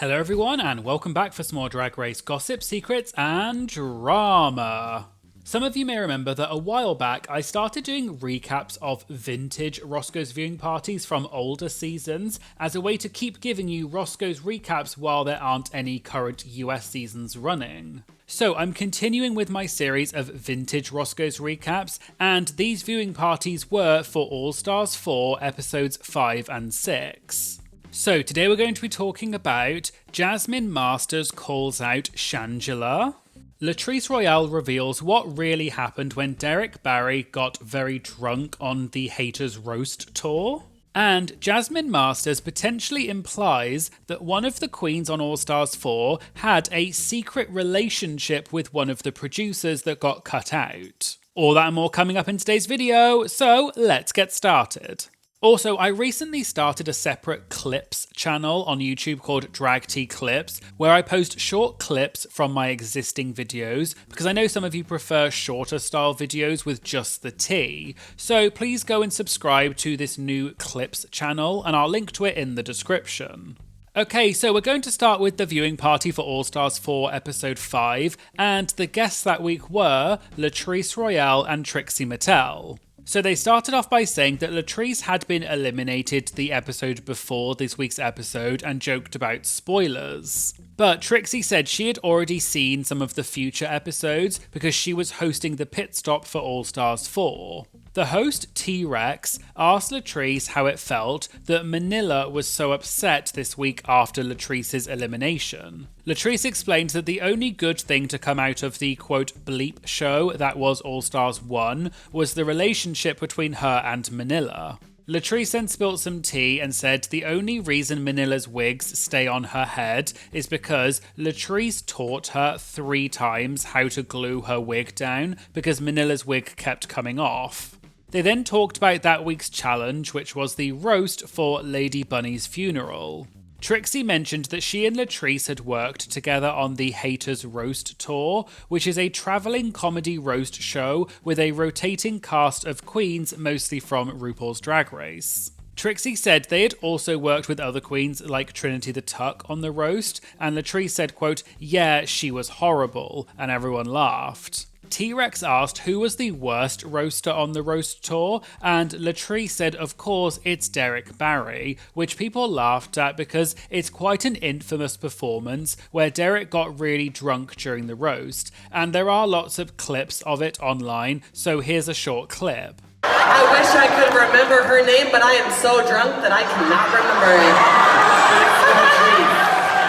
Hello everyone and welcome back for some more Drag Race gossip, secrets and drama. Some of you may remember that a while back I started doing recaps of vintage Roscoe's viewing parties from older seasons as a way to keep giving you Roscoe's recaps while there aren't any current US seasons running. So I'm continuing with my series of vintage Roscoe's recaps, and these viewing parties were for All Stars 4 episodes 5 and 6. So today we're going to be talking about Jasmine Masters calls out Shangela, Latrice Royale reveals what really happened when Derrick Barry got very drunk on the Haters Roast tour, and Jasmine Masters potentially implies that one of the queens on All Stars 4 had a secret relationship with one of the producers that got cut out. All that and more coming up in today's video, so let's get started. Also, I recently started a separate clips channel on YouTube called Drag Tea Clips, where I post short clips from my existing videos, because I know some of you prefer shorter style videos with just the tea. So please go and subscribe to this new clips channel, and I'll link to it in the description. Okay, so we're going to start with the viewing party for All Stars 4 episode 5, and the guests that week were Latrice Royale and Trixie Mattel. So they started off by saying that Latrice had been eliminated the episode before this week's episode and joked about spoilers. But Trixie said she had already seen some of the future episodes because she was hosting the pit stop for All Stars 4. The host, T-Rex, asked Latrice how it felt that Manila was so upset this week after Latrice's elimination. Latrice explained that the only good thing to come out of the quote bleep show that was All Stars 1 was the relationship between her and Manila. Latrice then spilt some tea and said the only reason Manila's wigs stay on her head is because Latrice taught her 3 times how to glue her wig down because Manila's wig kept coming off. They then talked about that week's challenge, which was the roast for Lady Bunny's funeral. Trixie mentioned that she and Latrice had worked together on the Haters Roast tour, which is a travelling comedy roast show with a rotating cast of queens, mostly from RuPaul's Drag Race. Trixie said they had also worked with other queens like Trinity the Tuck on the roast, and Latrice said, quote, "Yeah, she was horrible," and everyone laughed. T-Rex asked who was the worst roaster on the roast tour, and Latrice said of course it's Derrick Barry, which people laughed at because it's quite an infamous performance where Derrick got really drunk during the roast, and there are lots of clips of it online, so here's a short clip. I wish I could remember her name, but I am so drunk that I cannot remember it.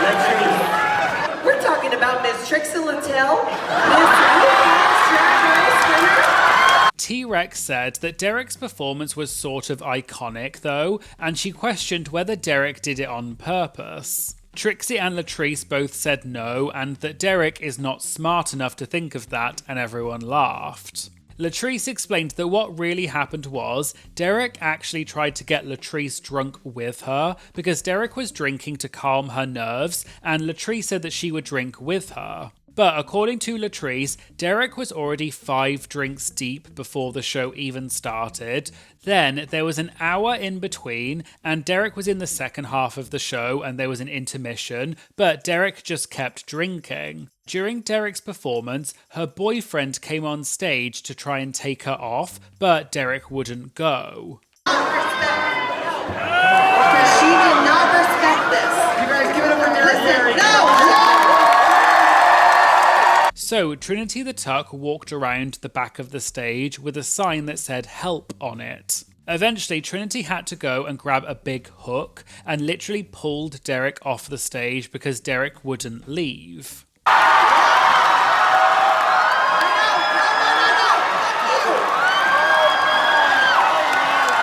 Latrice. We're talking about Miss Trixie Mattel, T-Rex said that Derrick's performance was sort of iconic though, and she questioned whether Derrick did it on purpose. Trixie and Latrice both said no, and that Derrick is not smart enough to think of that, and everyone laughed. Latrice explained that what really happened was Derrick actually tried to get Latrice drunk with her because Derrick was drinking to calm her nerves, and Latrice said that she would drink with her. But according to Latrice, Derrick was already 5 drinks deep before the show even started. Then there was an hour in between, and Derrick was in the second half of the show and there was an intermission, but Derrick just kept drinking. During Derrick's performance, her boyfriend came on stage to try and take her off, but Derrick wouldn't go. She did not respect this. You guys give it up for Derrick. No! So Trinity the Tuck walked around the back of the stage with a sign that said help on it. Eventually, Trinity had to go and grab a big hook and literally pulled Derrick off the stage because Derrick wouldn't leave.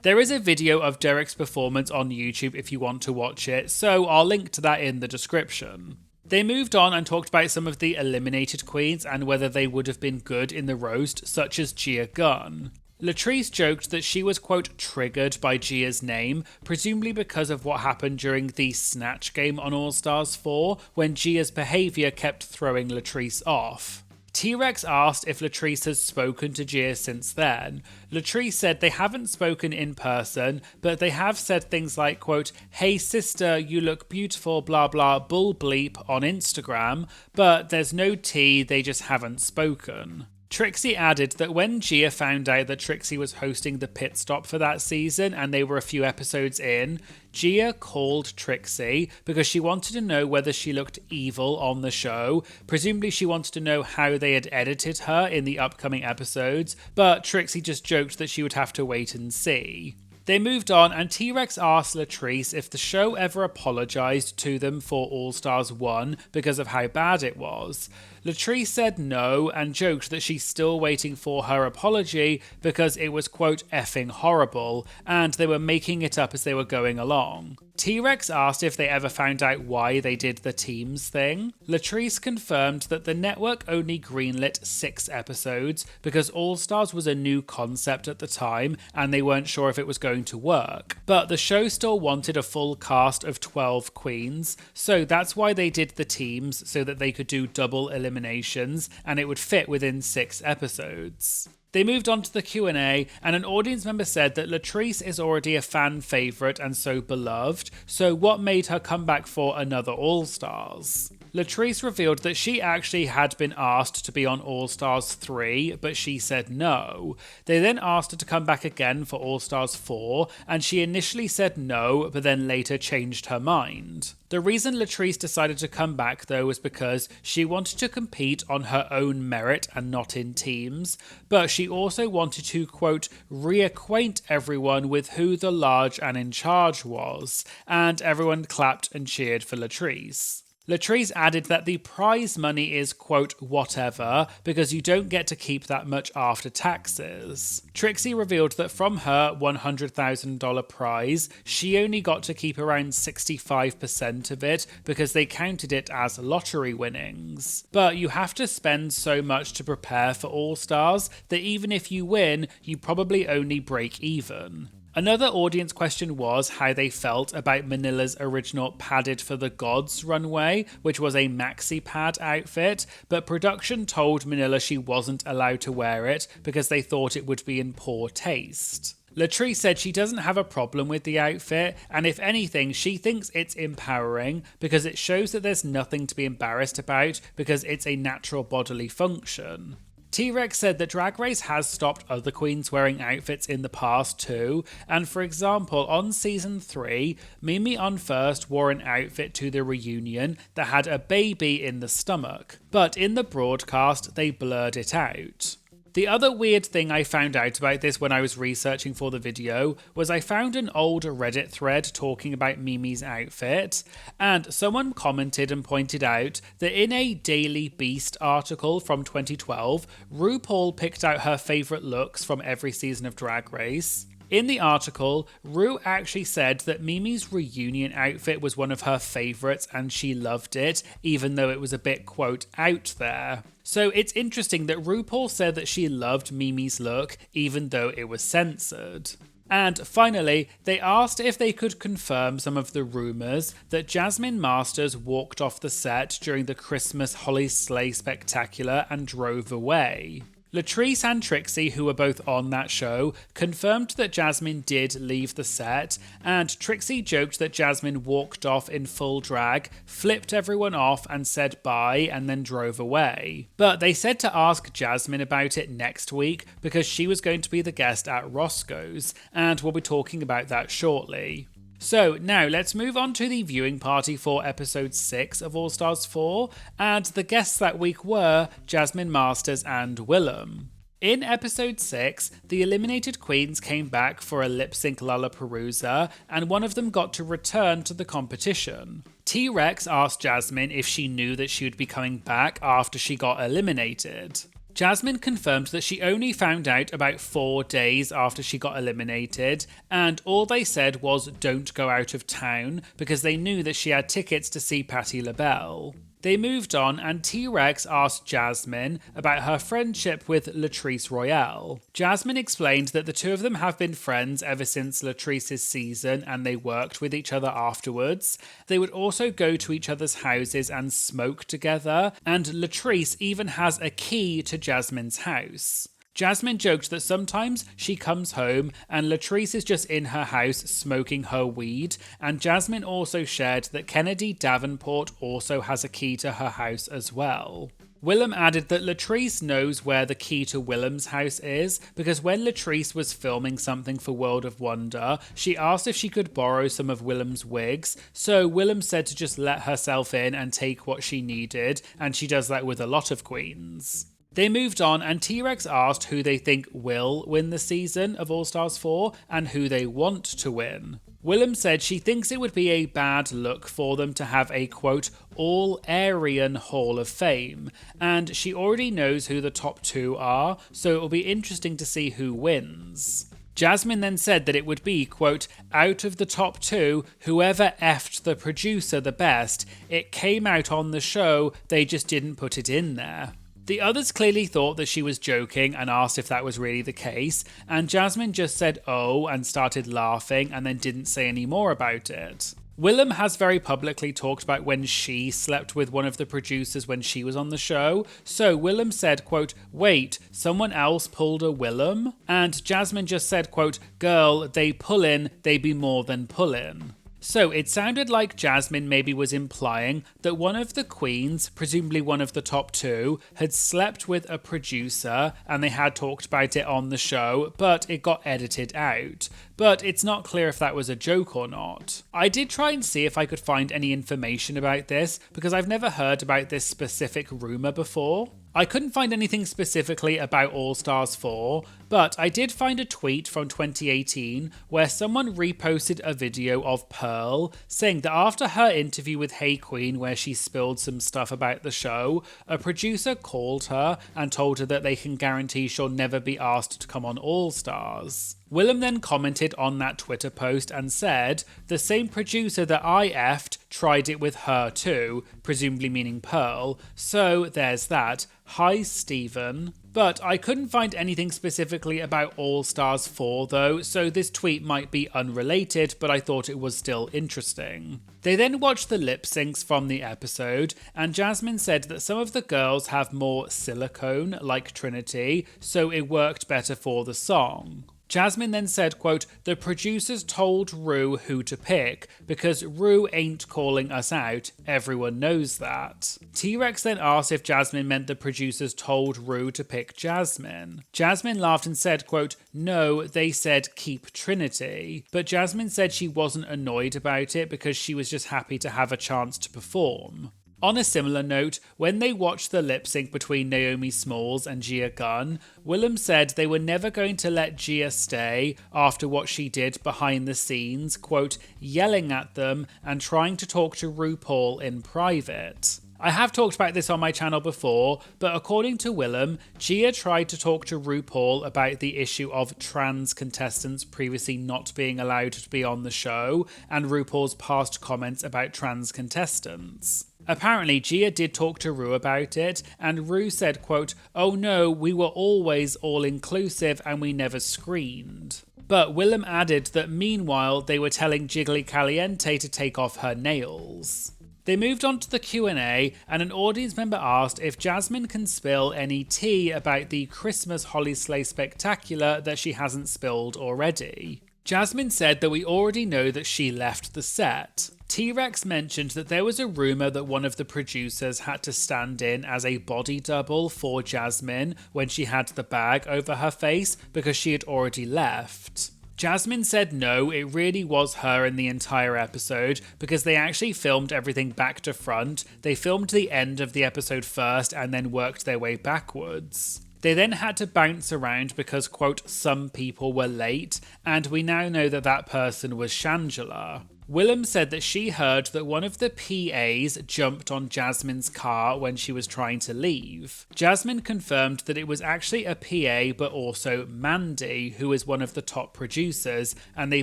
There is a video of Derrick's performance on YouTube if you want to watch it, so I'll link to that in the description. They moved on and talked about some of the eliminated queens and whether they would have been good in the roast, such as Gia Gunn. Latrice joked that she was, quote, triggered by Gia's name, presumably because of what happened during the Snatch game on All Stars 4, when Gia's behaviour kept throwing Latrice off. T-Rex asked if Latrice has spoken to Gia since then. Latrice said they haven't spoken in person, but they have said things like, quote, "Hey sister, you look beautiful, blah blah, bull bleep" on Instagram, but there's no tea, they just haven't spoken. Trixie added that when Gia found out that Trixie was hosting the pit stop for that season and they were a few episodes in, Gia called Trixie because she wanted to know whether she looked evil on the show. Presumably she wanted to know how they had edited her in the upcoming episodes, but Trixie just joked that she would have to wait and see. They moved on, and T-Rex asked Latrice if the show ever apologised to them for All Stars 1 because of how bad it was. Latrice said no and joked that she's still waiting for her apology because it was, quote, "effing horrible," and they were making it up as they were going along. T-Rex asked if they ever found out why they did the teams thing. Latrice confirmed that the network only greenlit 6 episodes because All Stars was a new concept at the time and they weren't sure if it was going to work. But the show still wanted a full cast of 12 queens, so that's why they did the teams, so that they could do double eliminations and it would fit within 6 episodes. They moved on to the Q&A, and an audience member said that Latrice is already a fan favourite and so beloved, so what made her come back for another All Stars? Latrice revealed that she actually had been asked to be on All Stars 3, but she said no. They then asked her to come back again for All Stars 4, and she initially said no, but then later changed her mind. The reason Latrice decided to come back, though, was because she wanted to compete on her own merit and not in teams, but she also wanted to, quote, reacquaint everyone with who the large and in charge was, and everyone clapped and cheered for Latrice. Latrice added that the prize money is, quote, whatever, because you don't get to keep that much after taxes. Trixie revealed that from her $100,000 prize, she only got to keep around 65% of it because they counted it as lottery winnings. But you have to spend so much to prepare for All Stars that even if you win, you probably only break even. Another audience question was how they felt about Manila's original Padded for the Gods runway, which was a maxi pad outfit, but production told Manila she wasn't allowed to wear it because they thought it would be in poor taste. Latrice said she doesn't have a problem with the outfit, and if anything, she thinks it's empowering because it shows that there's nothing to be embarrassed about because it's a natural bodily function. T-Rex said that Drag Race has stopped other queens wearing outfits in the past too, and for example, on season 3, Mimi on First wore an outfit to the reunion that had a baby in the stomach, but in the broadcast they blurred it out. The other weird thing I found out about this when I was researching for the video was I found an old Reddit thread talking about Mimi's outfit, and someone commented and pointed out that in a Daily Beast article from 2012, RuPaul picked out her favourite looks from every season of Drag Race. In the article, Ru actually said that Mimi's reunion outfit was one of her favourites and she loved it, even though it was a bit, quote, out there. So it's interesting that RuPaul said that she loved Mimi's look, even though it was censored. And finally, they asked if they could confirm some of the rumours that Jasmine Masters walked off the set during the Christmas Holly Sleigh Spectacular and drove away. Latrice and Trixie, who were both on that show, confirmed that Jasmine did leave the set, and Trixie joked that Jasmine walked off in full drag, flipped everyone off and said bye and then drove away. But they said to ask Jasmine about it next week because she was going to be the guest at Roscoe's, and we'll be talking about that shortly. So now let's move on to the viewing party for episode 6 of All Stars 4, and the guests that week were Jasmine Masters and Willem. In episode 6, the eliminated queens came back for a lip-sync Lollapalooza, and one of them got to return to the competition. T-Rex asked Jasmine if she knew that she would be coming back after she got eliminated. Jasmine confirmed that she only found out about 4 days after she got eliminated, and all they said was don't go out of town because they knew that she had tickets to see Patti LaBelle. They moved on and T-Rex asked Jasmine about her friendship with Latrice Royale. Jasmine explained that the two of them have been friends ever since Latrice's season and they worked with each other afterwards. They would also go to each other's houses and smoke together, and Latrice even has a key to Jasmine's house. Jasmine joked that sometimes she comes home and Latrice is just in her house smoking her weed, and Jasmine also shared that Kennedy Davenport also has a key to her house as well. Willem added that Latrice knows where the key to Willem's house is because when Latrice was filming something for World of Wonder, she asked if she could borrow some of Willem's wigs, so Willem said to just let herself in and take what she needed, and she does that with a lot of queens. They moved on and T-Rex asked who they think will win the season of All Stars 4 and who they want to win. Willem said she thinks it would be a bad look for them to have a, quote, all-Aryan Hall of Fame, and she already knows who the top two are, so it will be interesting to see who wins. Jasmine then said that it would be, quote, out of the top two, whoever effed the producer the best. It came out on the show, they just didn't put it in there. The others clearly thought that she was joking and asked if that was really the case, and Jasmine just said oh and started laughing and then didn't say any more about it. Willem has very publicly talked about when she slept with one of the producers when she was on the show, so Willem said, quote, wait, someone else pulled a Willem? And Jasmine just said, quote, girl, they pullin', they be more than pullin'. So it sounded like Jasmine maybe was implying that one of the queens, presumably one of the top two, had slept with a producer and they had talked about it on the show, but it got edited out. But it's not clear if that was a joke or not. I did try and see if I could find any information about this because I've never heard about this specific rumour before. I couldn't find anything specifically about All Stars 4, but I did find a tweet from 2018 where someone reposted a video of Pearl saying that after her interview with Hey Queen where she spilled some stuff about the show, a producer called her and told her that they can guarantee she'll never be asked to come on All Stars. Willem then commented on that Twitter post and said, the same producer that I effed tried it with her too, presumably meaning Pearl, so there's that. Hi, Stephen. But I couldn't find anything specifically about All Stars 4 though, so this tweet might be unrelated, but I thought it was still interesting. They then watched the lip syncs from the episode, and Jasmine said that some of the girls have more silicone, like Trinity, so it worked better for the song. Jasmine then said, quote, the producers told Ru who to pick because Ru ain't calling us out, everyone knows that. T-Rex then asked if Jasmine meant the producers told Ru to pick Jasmine. Jasmine laughed and said, quote, no, they said keep Trinity. But Jasmine said she wasn't annoyed about it because she was just happy to have a chance to perform. On a similar note, when they watched the lip sync between Naomi Smalls and Gia Gunn, Willem said they were never going to let Gia stay after what she did behind the scenes, quote, yelling at them and trying to talk to RuPaul in private. I have talked about this on my channel before, but according to Willem, Gia tried to talk to RuPaul about the issue of trans contestants previously not being allowed to be on the show, and RuPaul's past comments about trans contestants. Apparently, Gia did talk to Ru about it, and Ru said, quote, oh no, we were always all-inclusive and we never screened. But Willem added that meanwhile, they were telling Jiggly Caliente to take off her nails. They moved on to the Q&A, and an audience member asked if Jasmine can spill any tea about the Christmas Holly Sleigh Spectacular that she hasn't spilled already. Jasmine said that we already know that she left the set. T-Rex mentioned that there was a rumour that one of the producers had to stand in as a body double for Jasmine when she had the bag over her face because she had already left. Jasmine said no, it really was her in the entire episode because they actually filmed everything back to front. They filmed the end of the episode first and then worked their way backwards. They then had to bounce around because, quote, some people were late, and we now know that that person was Shangela. Willem said that she heard that one of the PAs jumped on Jasmine's car when she was trying to leave. Jasmine confirmed that it was actually a PA but also Mandy, who is one of the top producers, and they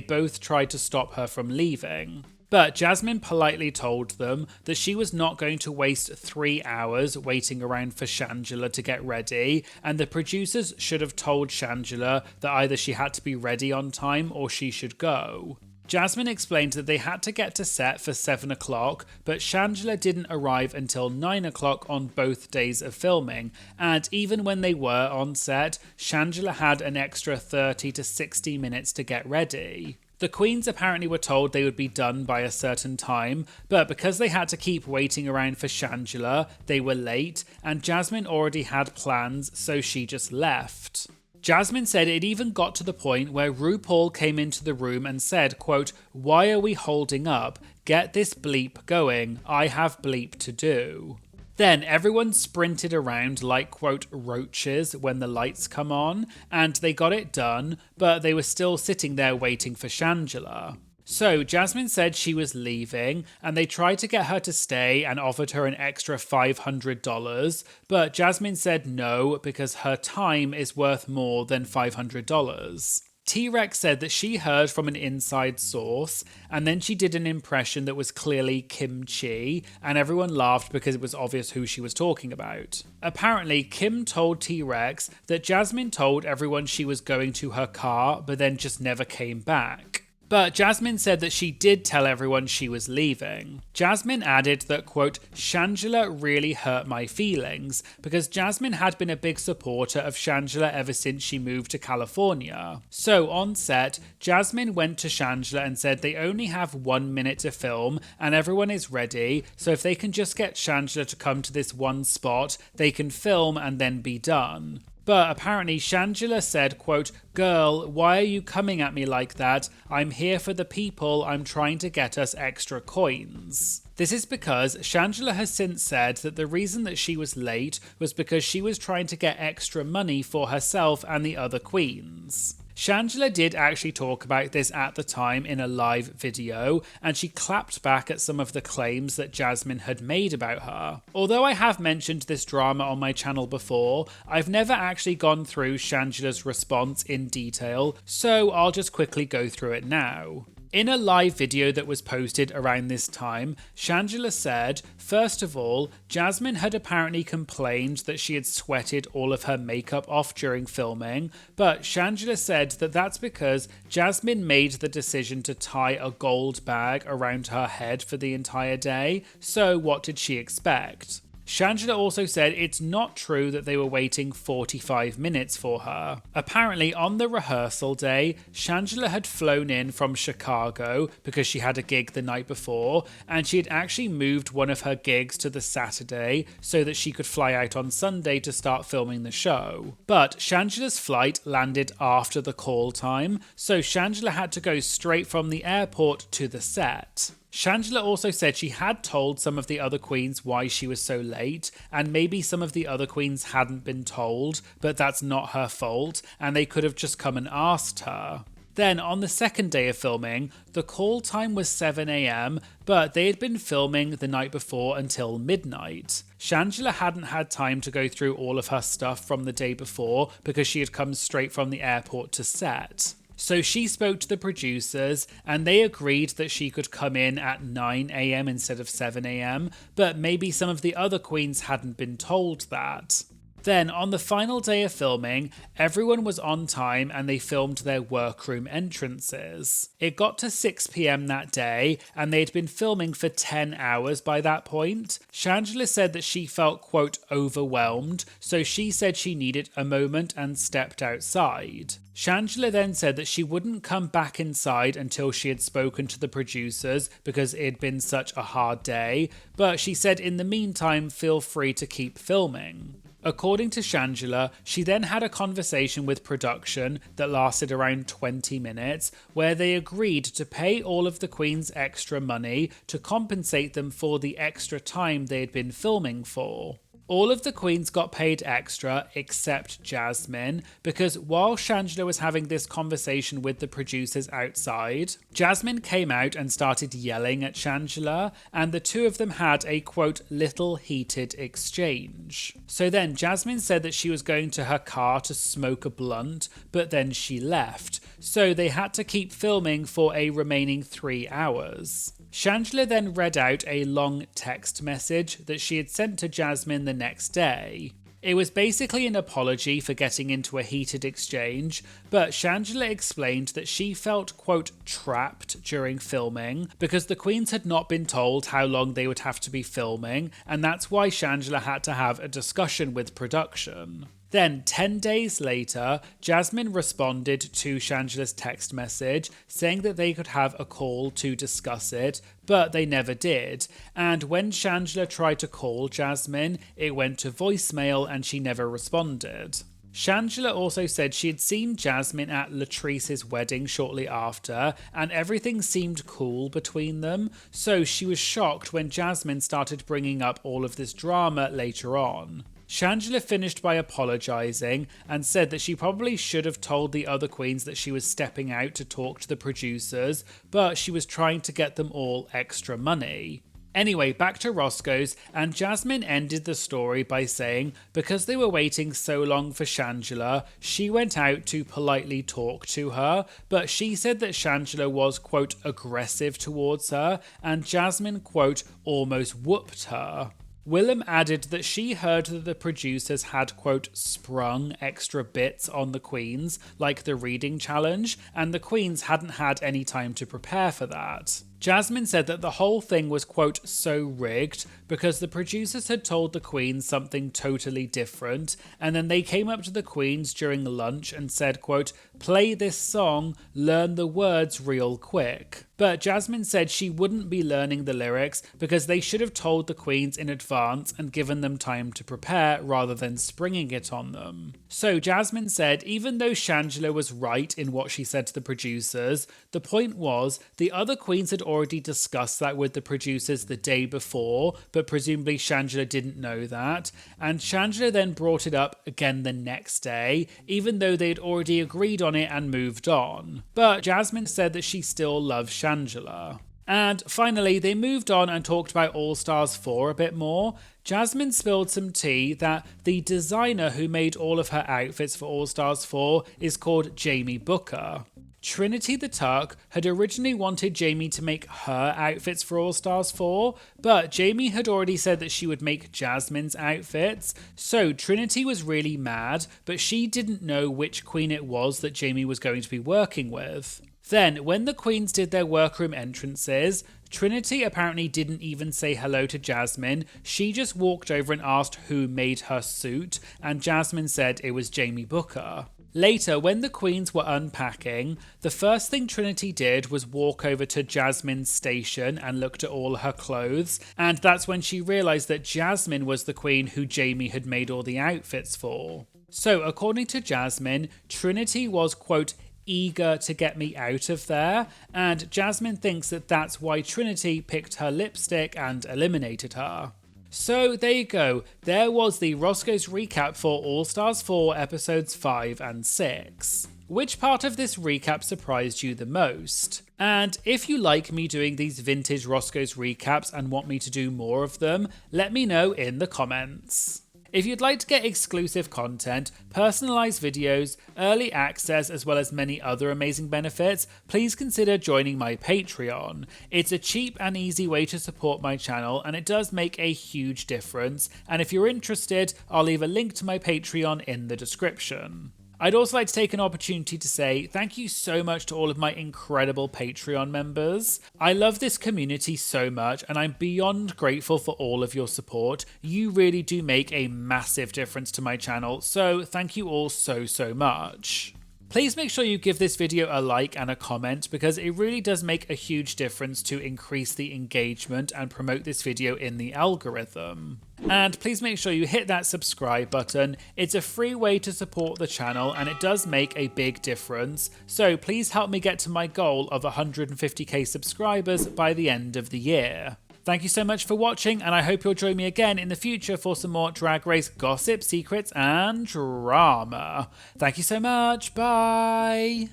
both tried to stop her from leaving. But Jasmine politely told them that she was not going to waste 3 hours waiting around for Shangela to get ready, and the producers should have told Shangela that either she had to be ready on time or she should go. Jasmine explained that they had to get to set for 7 o'clock, but Shangela didn't arrive until 9 o'clock on both days of filming, and even when they were on set, Shangela had an extra 30 to 60 minutes to get ready. The queens apparently were told they would be done by a certain time, but because they had to keep waiting around for Shangela, they were late, and Jasmine already had plans, so she just left. Jasmine said it even got to the point where RuPaul came into the room and said, quote, "Why are we holding up? Get this bleep going. I have bleep to do." Then everyone sprinted around like, quote, roaches when the lights come on, and they got it done, but they were still sitting there waiting for Shangela. So Jasmine said she was leaving, and they tried to get her to stay and offered her an extra $500, but Jasmine said no because her time is worth more than $500. T-Rex said that she heard from an inside source, and then she did an impression that was clearly Kim Chi, and everyone laughed because it was obvious who she was talking about. Apparently, Kim told T-Rex that Jasmine told everyone she was going to her car, but then just never came back. But Jasmine said that she did tell everyone she was leaving. Jasmine added that, quote, "Shangela really hurt my feelings," because Jasmine had been a big supporter of Shangela ever since she moved to California. So on set, Jasmine went to Shangela and said they only have 1 minute to film and everyone is ready, so if they can just get Shangela to come to this one spot, they can film and then be done. But apparently Shangela said, quote, "Girl, why are you coming at me like that? I'm here for the people. I'm trying to get us extra coins." This is because Shangela has since said that the reason that she was late was because she was trying to get extra money for herself and the other queens. Shangela did actually talk about this at the time in a live video, and she clapped back at some of the claims that Jasmine had made about her. Although I have mentioned this drama on my channel before, I've never actually gone through Shangela's response in detail, so I'll just quickly go through it now. In a live video that was posted around this time, Shangela said, first of all, Jasmine had apparently complained that she had sweated all of her makeup off during filming, but Shangela said that that's because Jasmine made the decision to tie a gold bag around her head for the entire day, so what did she expect? Shangela also said it's not true that they were waiting 45 minutes for her. Apparently, on the rehearsal day, Shangela had flown in from Chicago because she had a gig the night before, and she had actually moved one of her gigs to the Saturday so that she could fly out on Sunday to start filming the show. But Shangela's flight landed after the call time, so Shangela had to go straight from the airport to the set. Shangela also said she had told some of the other queens why she was so late, and maybe some of the other queens hadn't been told, but that's not her fault, and they could have just come and asked her. Then, on the second day of filming, the call time was 7 AM, but they had been filming the night before until midnight. Shangela hadn't had time to go through all of her stuff from the day before because she had come straight from the airport to set. So she spoke to the producers and they agreed that she could come in at 9 AM instead of 7 AM, but maybe some of the other queens hadn't been told that. Then, on the final day of filming, everyone was on time and they filmed their workroom entrances. It got to 6 PM that day and they'd been filming for 10 hours by that point. Shangela said that she felt, quote, overwhelmed, so she said she needed a moment and stepped outside. Shangela then said that she wouldn't come back inside until she had spoken to the producers because it had been such a hard day, but she said in the meantime, feel free to keep filming. According to Shangela, she then had a conversation with production that lasted around 20 minutes, where they agreed to pay all of the queens extra money to compensate them for the extra time they had been filming for. All of the queens got paid extra except Jasmine, because while Shangela was having this conversation with the producers outside, Jasmine came out and started yelling at Shangela, and the two of them had a, quote, little heated exchange. So then Jasmine said that she was going to her car to smoke a blunt, but then she left, so they had to keep filming for a remaining 3 hours. Shangela then read out a long text message that she had sent to Jasmine the next day. It was basically an apology for getting into a heated exchange, but Shangela explained that she felt, quote, trapped during filming because the queens had not been told how long they would have to be filming, and that's why Shangela had to have a discussion with production. Then, 10 days later, Jasmine responded to Shangela's text message saying that they could have a call to discuss it, but they never did. And when Shangela tried to call Jasmine, it went to voicemail and she never responded. Shangela also said she had seen Jasmine at Latrice's wedding shortly after, and everything seemed cool between them, so she was shocked when Jasmine started bringing up all of this drama later on. Shangela finished by apologising and said that she probably should have told the other queens that she was stepping out to talk to the producers, but she was trying to get them all extra money. Anyway, back to Roscoe's, and Jasmine ended the story by saying because they were waiting so long for Shangela, she went out to politely talk to her, but she said that Shangela was, quote, aggressive towards her, and Jasmine, quote, almost whooped her. Willem added that she heard that the producers had, quote, sprung extra bits on the queens, like the reading challenge, and the queens hadn't had any time to prepare for that. Jasmine said that the whole thing was, quote, so rigged because the producers had told the queens something totally different, and then they came up to the queens during lunch and said, quote, play this song, learn the words real quick. But Jasmine said she wouldn't be learning the lyrics because they should have told the queens in advance and given them time to prepare rather than springing it on them. So Jasmine said even though Shangela was right in what she said to the producers, the point was the other queens had already discussed that with the producers the day before, but presumably Shangela didn't know that, and Shangela then brought it up again the next day, even though they'd already agreed on it and moved on. But Jasmine said that she still loves Shangela. And finally, they moved on and talked about All Stars 4 a bit more. Jasmine spilled some tea that the designer who made all of her outfits for All Stars 4 is called Jamie Booker. Trinity the Tuck had originally wanted Jamie to make her outfits for All Stars 4, but Jamie had already said that she would make Jasmine's outfits, so Trinity was really mad, but she didn't know which queen it was that Jamie was going to be working with. Then, when the queens did their workroom entrances, Trinity apparently didn't even say hello to Jasmine. She just walked over and asked who made her suit, and Jasmine said it was Jamie Booker. Later, when the queens were unpacking, the first thing Trinity did was walk over to Jasmine's station and looked at all her clothes, and that's when she realised that Jasmine was the queen who Jamie had made all the outfits for. So, according to Jasmine, Trinity was, quote, eager to get me out of there, and Jasmine thinks that that's why Trinity picked her lipstick and eliminated her. So there you go, there was the Roscoe's recap for All Stars 4 episodes 5 and 6. Which part of this recap surprised you the most? And if you like me doing these vintage Roscoe's recaps and want me to do more of them, let me know in the comments. If you'd like to get exclusive content, personalised videos, early access, as well as many other amazing benefits, please consider joining my Patreon. It's a cheap and easy way to support my channel, and it does make a huge difference. And if you're interested, I'll leave a link to my Patreon in the description. I'd also like to take an opportunity to say thank you so much to all of my incredible Patreon members. I love this community so much, and I'm beyond grateful for all of your support. You really do make a massive difference to my channel, so thank you all so much. Please make sure you give this video a like and a comment because it really does make a huge difference to increase the engagement and promote this video in the algorithm. And please make sure you hit that subscribe button. It's a free way to support the channel and it does make a big difference. So please help me get to my goal of 150k subscribers by the end of the year. Thank you so much for watching, and I hope you'll join me again in the future for some more Drag Race gossip, secrets, and drama. Thank you so much. Bye.